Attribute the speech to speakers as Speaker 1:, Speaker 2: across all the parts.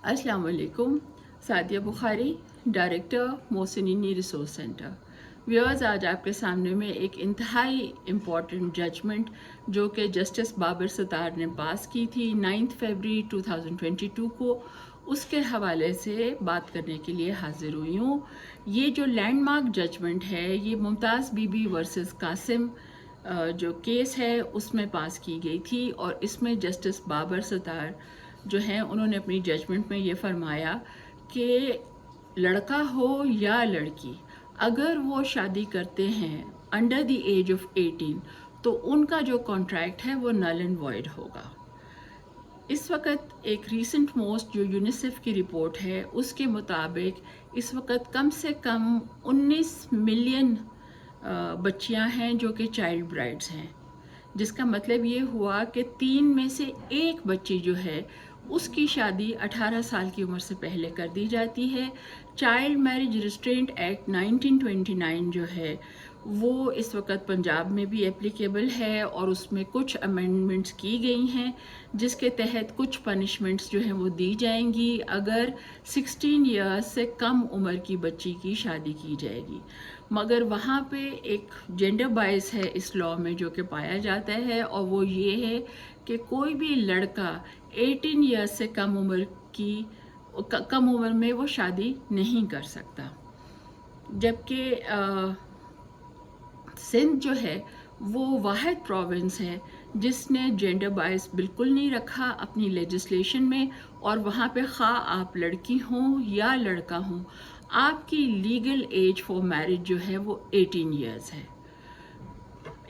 Speaker 1: अस्सलाम वालेकुम। सादिया बुखारी, डायरेक्टर मोहसिनीनी रिसोर्स सेंटर। व्यूअर्स, आज आपके सामने में एक इंतहाई इम्पॉर्टेंट जजमेंट जो कि जस्टिस बाबर सत्तार ने पास की थी 9 फरवरी 2022 को, उसके हवाले से बात करने के लिए हाजिर हुई हूँ। ये जो लैंडमार्क जजमेंट है, ये मुमताज़ बीबी वर्सेस कासिम जो केस है उसमें पास की गई थी, और इसमें जस्टिस बाबर सत्तार जो हैं उन्होंने अपनी जजमेंट में ये फरमाया कि लड़का हो या लड़की, अगर वो शादी करते हैं अंडर द एज ऑफ 18 तो उनका जो कॉन्ट्रैक्ट है वो नल एंड वॉइड होगा। इस वक्त एक रीसेंट मोस्ट जो यूनिसेफ की रिपोर्ट है उसके मुताबिक इस वक्त कम से कम 19 मिलियन बच्चियां हैं जो कि चाइल्ड ब्राइड्स हैं, जिसका मतलब ये हुआ कि 3 में से 1 बच्ची जो है उसकी शादी 18 साल की उम्र से पहले कर दी जाती है। चाइल्ड मैरिज रिस्ट्रेंट एक्ट 1929 जो है वो इस वक्त पंजाब में भी एप्लीकेबल है, और उसमें कुछ अमेंडमेंट्स की गई हैं जिसके तहत कुछ पनिशमेंट्स जो हैं वो दी जाएंगी अगर 16 इयर्स से कम उम्र की बच्ची की शादी की जाएगी। मगर वहाँ पे एक जेंडर बायस है इस लॉ में जो कि पाया जाता है, और वो ये है कि कोई भी लड़का 18 इयर्स से कम उम्र में वो शादी नहीं कर सकता। जबकि सिंध जो है वो वाहिद प्रोविंस है जिसने जेंडर बायस बिल्कुल नहीं रखा अपनी लेजिस्लेशन में, और वहाँ पे खा आप लड़की हों या लड़का हों, आपकी लीगल एज फॉर मैरिज जो है वो 18 इयर्स है।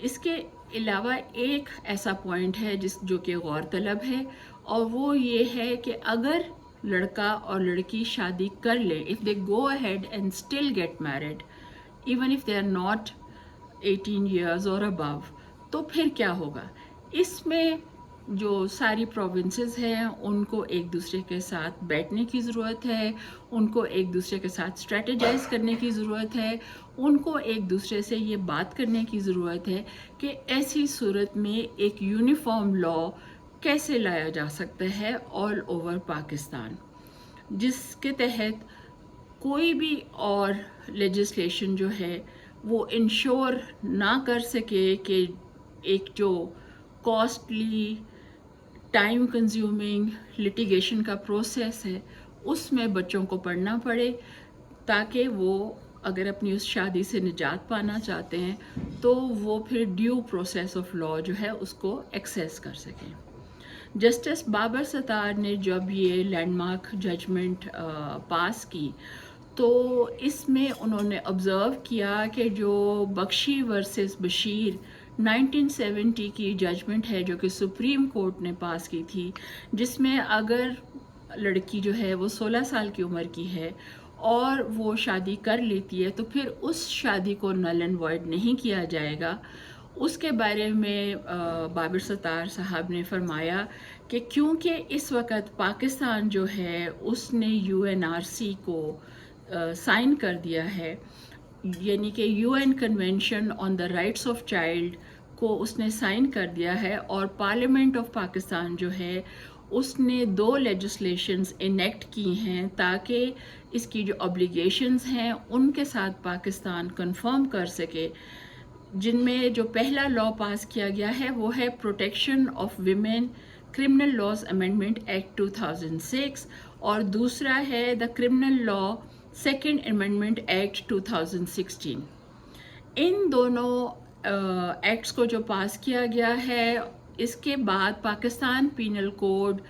Speaker 1: इसके अलावा एक ऐसा पॉइंट है जो कि गौरतलब है, और वो ये है कि अगर लड़का और लड़की शादी कर लें, if they go ahead and still get married even if they are not 18 years और अबव, तो फिर क्या होगा। इसमें जो सारी प्रोविंसेस हैं उनको एक दूसरे के साथ बैठने की ज़रूरत है, उनको एक दूसरे के साथ स्ट्रेटेजाइज करने की ज़रूरत है, उनको एक दूसरे से ये बात करने की ज़रूरत है कि ऐसी सूरत में एक यूनिफॉर्म लॉ कैसे लाया जा सकता है ऑल ओवर पाकिस्तान, जिसके तहत कोई भी और लेजिस्लेशन जो है वो इंश्योर ना कर सके कि एक जो कॉस्टली टाइम कंज्यूमिंग लिटिगेशन का प्रोसेस है उसमें बच्चों को पढ़ना पड़े, ताकि वो अगर अपनी उस शादी से निजात पाना चाहते हैं तो वो फिर ड्यू प्रोसेस ऑफ लॉ जो है उसको एक्सेस कर सकें। जस्टिस बाबर सत्तार ने जब ये लैंडमार्क जजमेंट पास की तो इसमें उन्होंने ऑब्ज़र्व किया कि जो बख्शी वर्सेस बशीर 1970 की जजमेंट है जो कि सुप्रीम कोर्ट ने पास की थी, जिसमें अगर लड़की जो है वो 16 साल की उम्र की है और वो शादी कर लेती है तो फिर उस शादी को नल एंड वॉइड नहीं किया जाएगा। उसके बारे में बाबर सत्तार साहब ने फरमाया कि क्योंकि इस वक्त पाकिस्तान जो है उसने यूएनआरसी को साइन कर दिया है, यानी कि UN convention on the rights of child को उसने साइन कर दिया है, और पार्लियामेंट ऑफ पाकिस्तान जो है उसने 2 लेजिस्लेशंस इनेक्ट की हैं ताकि इसकी जो ऑब्लिगेशंस हैं उनके साथ पाकिस्तान कंफर्म कर सके, जिनमें जो पहला लॉ पास किया गया है वो है protection of women criminal laws amendment act 2006, और दूसरा है the criminal law second amendment act 2016। इन दोनों एक्ट्स को जो पास किया गया है, इसके बाद पाकिस्तान पीनल कोड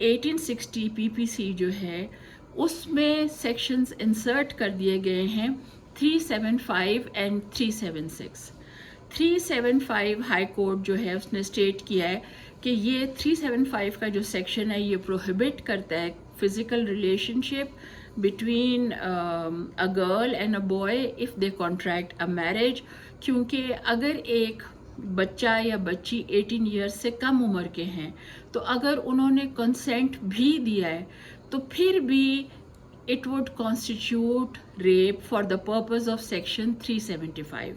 Speaker 1: 1860 पीपीसी जो है उसमें सेक्शंस इंसर्ट कर दिए गए हैं 375 एंड 376। 375 हाई कोर्ट जो है उसने स्टेट किया है कि ये 375 का जो सेक्शन है ये प्रोहिबिट करता है physical relationship between a girl and a boy if they contract a marriage, क्योंकि अगर एक बच्चा या बच्ची 18 इयर्स से कम उम्र के हैं तो अगर उन्होंने कंसेंट भी दिया है तो फिर भी it would constitute rape for the purpose of section 375,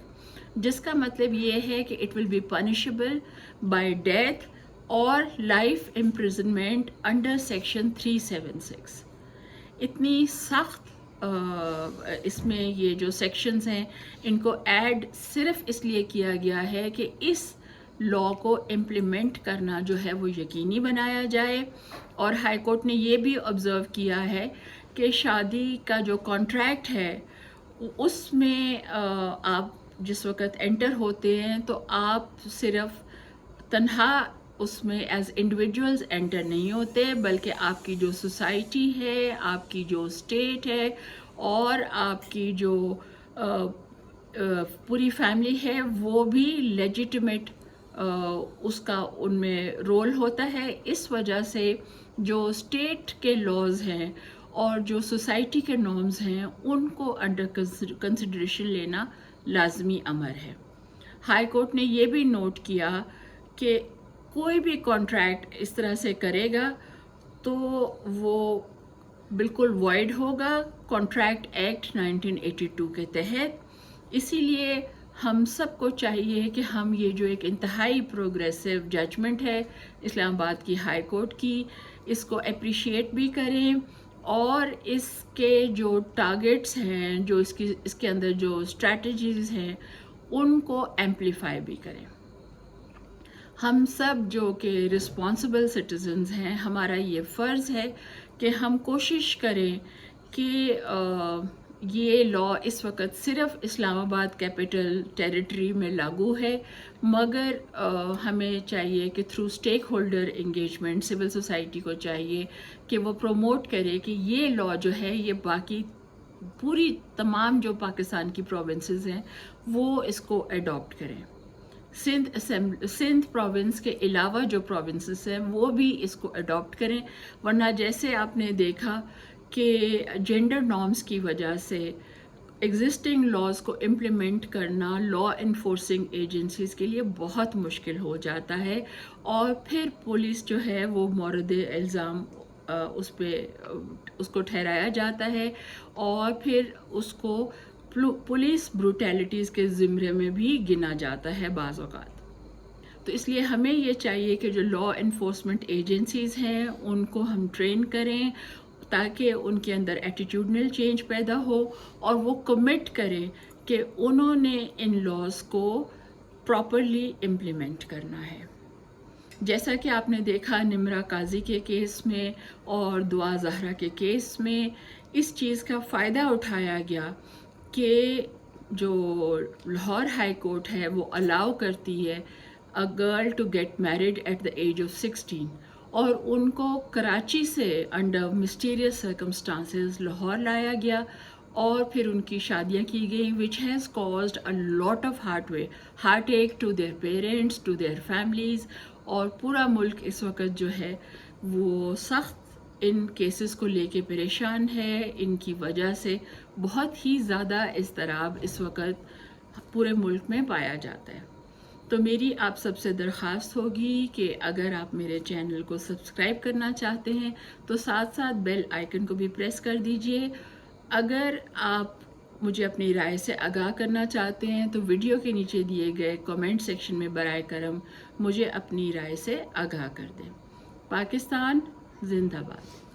Speaker 1: जिसका मतलब ये है कि it will be punishable bye death اور لائف امپریزنمنٹ انڈر سیکشن 376. اتنی سخت اس میں یہ جو سیکشنز ہیں ان کو ایڈ صرف اس لیے کیا گیا ہے کہ اس لاء کو امپلیمنٹ کرنا جو ہے وہ یقینی بنایا جائے. اور ہائی کورٹ نے یہ بھی آبزرو کیا ہے کہ شادی کا جو کانٹریکٹ ہے اس میں آپ جس وقت انٹر ہوتے ہیں تو آپ صرف تنہا اس میں ایز انڈیویجولز انٹر نہیں ہوتے، بلکہ آپ کی جو سوسائٹی ہے، آپ کی جو اسٹیٹ ہے اور آپ کی جو پوری فیملی ہے وہ بھی لیجیٹمیٹ اس کا ان میں رول ہوتا ہے. اس وجہ سے جو اسٹیٹ کے لاز ہیں اور جو سوسائٹی کے نارمز ہیں ان کو انڈر کنسیڈریشن لینا لازمی امر ہے. ہائی کورٹ نے یہ بھی نوٹ کیا کہ کوئی بھی کانٹریکٹ اس طرح سے کرے گا تو وہ بالکل وائڈ ہوگا کانٹریکٹ ایکٹ 1982 کے تحت. اسی لیے ہم سب کو چاہیے کہ ہم یہ جو ایک انتہائی پروگریسو ججمنٹ ہے اسلام آباد کی ہائی کورٹ کی، اس کو اپریشیٹ بھی کریں اور اس کے جو ٹارگیٹس ہیں، جو اس کے اندر جو اسٹریٹجیز ہیں ان کو ایمپلیفائی بھی کریں. ہم سب جو کہ رسپانسبل سٹیزنز ہیں، ہمارا یہ فرض ہے کہ ہم کوشش کریں کہ یہ لاء اس وقت صرف اسلام آباد کیپٹل ٹیریٹری میں لاگو ہے، مگر ہمیں چاہیے کہ through stake holder engagement civil society کو چاہیے کہ وہ پروموٹ کرے کہ یہ لاء جو ہے یہ باقی پوری تمام جو پاکستان کی پروونسز ہیں وہ اس کو اڈاپٹ کریں. سندھ پروونس کے علاوہ جو پروونسز ہیں وہ بھی اس کو اڈاپٹ کریں، ورنہ جیسے آپ نے دیکھا کہ جینڈر نارمز کی وجہ سے ایگزسٹنگ لاز کو امپلیمنٹ کرنا لاء انفورسنگ ایجنسیز کے لیے بہت مشکل ہو جاتا ہے، اور پھر پولیس جو ہے وہ مورد الزام اس کو ٹھہرایا جاتا ہے اور پھر اس کو پولیس بروٹیلٹیز کے زمرے میں بھی گنا جاتا ہے بعض اوقات. تو اس لیے ہمیں یہ چاہیے کہ جو لاء انفورسمنٹ ایجنسیز ہیں ان کو ہم ٹرین کریں تاکہ ان کے اندر ایٹیٹیوڈنل چینج پیدا ہو اور وہ کمٹ کریں کہ انہوں نے ان لاز کو پراپرلی امپلیمنٹ کرنا ہے. جیسا کہ آپ نے دیکھا نمرا قاضی کے کیس میں اور دعا زہرا کے کیس میں اس چیز کا فائدہ اٹھایا گیا کہ جو لاہور ہائی کورٹ ہے وہ الاؤ کرتی ہے a girl to get married at the age of 16 اور ان کو کراچی سے انڈر مسٹیریس سرکمسٹانسز لاہور لایا گیا اور پھر ان کی شادیاں کی گئیں which has caused a lot of heartache to their parents, to their families. اور پورا ملک اس وقت جو ہے وہ سخت ان کیسز کو لے کے پریشان ہے. ان کی وجہ سے بہت ہی زیادہ اضطراب اس وقت پورے ملک میں پایا جاتا ہے. تو میری آپ سب سے درخواست ہوگی کہ اگر آپ میرے چینل کو سبسکرائب کرنا چاہتے ہیں تو ساتھ ساتھ بیل آئیکن کو بھی پریس کر دیجئے. اگر آپ مجھے اپنی رائے سے آگاہ کرنا چاہتے ہیں تو ویڈیو کے نیچے دیے گئے کمنٹ سیکشن میں برائے کرم مجھے اپنی رائے سے آگاہ کر دیں. پاکستان زندہ باد.